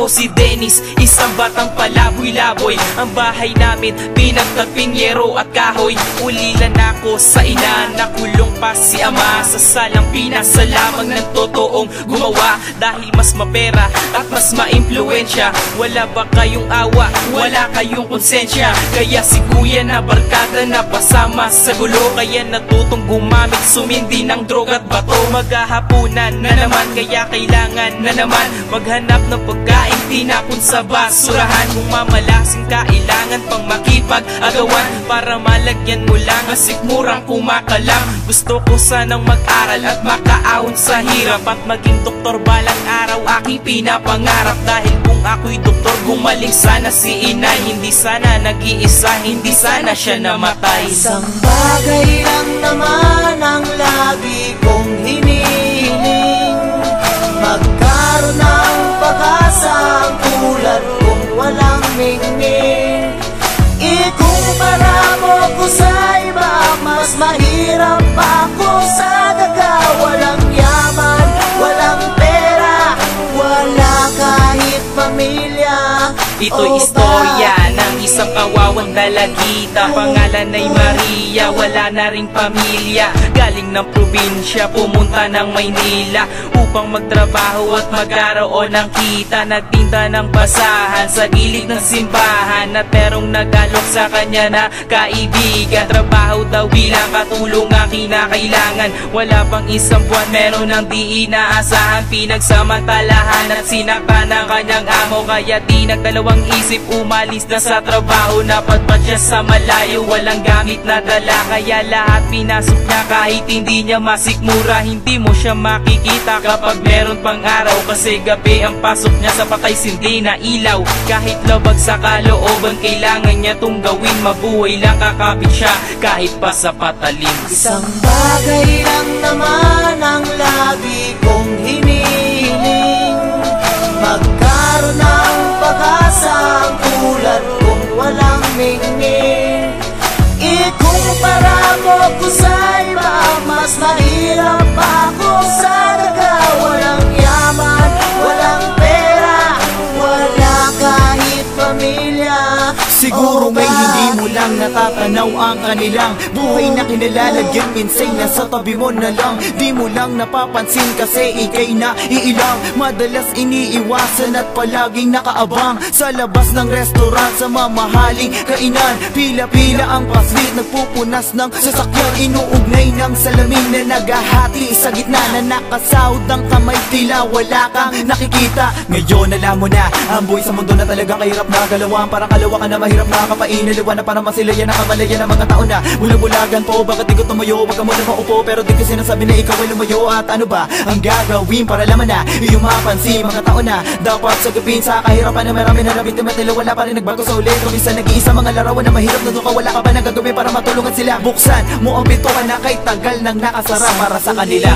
Ako si Dennis, isang batang palaboy-laboy. Ang bahay namin, pinagtagping yero at kahoy. Ulilan ako sa ina, nakulong pa si ama. Sa salang pinasa lamang ng totoong gumawa. Dahil mas mapera at mas maimpluwensya. Wala ba kayong awa? Wala kayong konsensya. Kaya si kuya na barkada na pasama sa gulo. Kaya natutong gumamit, sumindi ng droga at bato. Maghahapunan na naman, kaya kailangan na naman maghanap ng pagkain, tinapon sa basurahan. Kung mamalasing kailangan pang makipag-agawan para malagyan mo lang ang sikmurang kumakalam. Gusto ko sanang mag-aral at makaahon sa hirap at maging doktor balang araw aking pinapangarap. Dahil kung ako'y doktor, gumaling sana si inay. Hindi sana nag-iisa, hindi sana siya namatay. Isang bagay lang naman ang lagi kong hinihiling, magkaroon ng pag-asa ang tulad kong walang ningning. Ikumpara mo ko sa iba, mas mahirap ako sa daga. Walang yaman, walang pera, wala kahit pamilya. Ito'y istorya ng isang kawawang dalagita. Pangalan ay Maria, wala na ring pamilya. Galing ng probinsya, pumunta ng Maynila upang magtrabaho at magkaroon ng kita. Nagtinda ng basahan sa gilid ng simbahan at merong nagalok sa kanya na kaibigan. Trabaho daw bilang katulong ang kinakailangan. Wala pang isang buwan, meron ng di inaasahan. Pinagsamantalahan at sinaktan ng kanyang amo. Kaya di nagdalawang isip, umalis na sa trabaho. Napadpad siya sa malayo, walang gamit na dala. Kaya lahat pinasok niya kahit hindi niya masikmura. Hindi mo siya makikita kapag meron pang araw, kasi gabi ang pasok niya sa patay sindi na ilaw. Kahit labag sa kalooban, kailangan niya tong gawin. Mabuhay lang kakapit siya kahit pa sa patalim. Isang bagay lang naman ang lagi kong hinihiling, magkaroon ng pag-asa ang tulad kong walang ningning. Ikumpara mo ko sa iba, mas mahirap ako sa daga. Walang yaman, walang pera, wala kahit pamilya. Siguro may hindi mo lang natatanaw ang kanilang buhay na kinalalagyan. Minsan nasa tabi mo na lang, di mo lang napapansin kasi ikay na iilang. Madalas iniiwasan at palaging nakaabang sa labas ng restaurant sa mamahaling kainan. Pila-pila ang paslit, nagpupunas ng sasakyan. Inuugnay ng salamin na naghahati sa gitna na nakasahod ng kamay, tila wala kang nakikita. Ngayon alam mo na, ang buhay sa mundo na talagang kahirap na galawang. Parang kalawa ka na mahirap na kapainaliwan na para masilayan na kamalayan ng mga tao na bulag-bulagan po. Bakit di ko tumayo? Wag ka muna maupo, pero di ko sinasabi na ikaw ay lumayo. At ano ba ang gagawin para laman na iyong mapansin mga tao na dapat sagapin sa kahirapan na marami na nabiktima nila. Wala pa rin nagbago sa ulit. Kumisa nag-iisa mga larawan na mahirap na doon ka. Wala ka ba nang gagawin para matulungan sila? Buksan mo ang pintuan na kay tagal nang nakasara para sa kanila.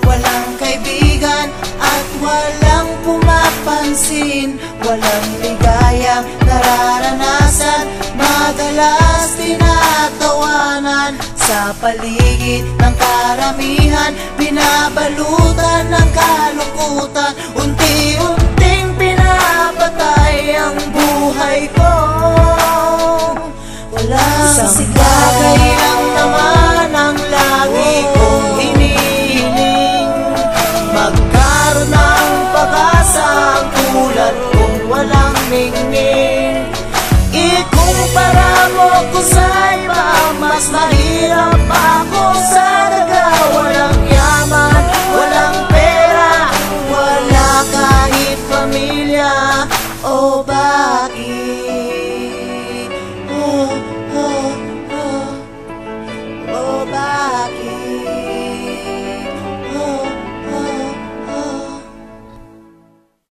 Walang kaibigan at walang pumapansin, walang ligayang nararanasan, madalas tinatawanan. Sa paligid ng karamihan, binabalutan ng kalungkutan. Unti-unting pinapatay ang buhay ko. Isang bagay lang naman ang lagi kong hinihiling, magkaroon ng pag-asa ang tulad kong walang ningning. Ikumpara mo ko sa iba, mas mahirap ako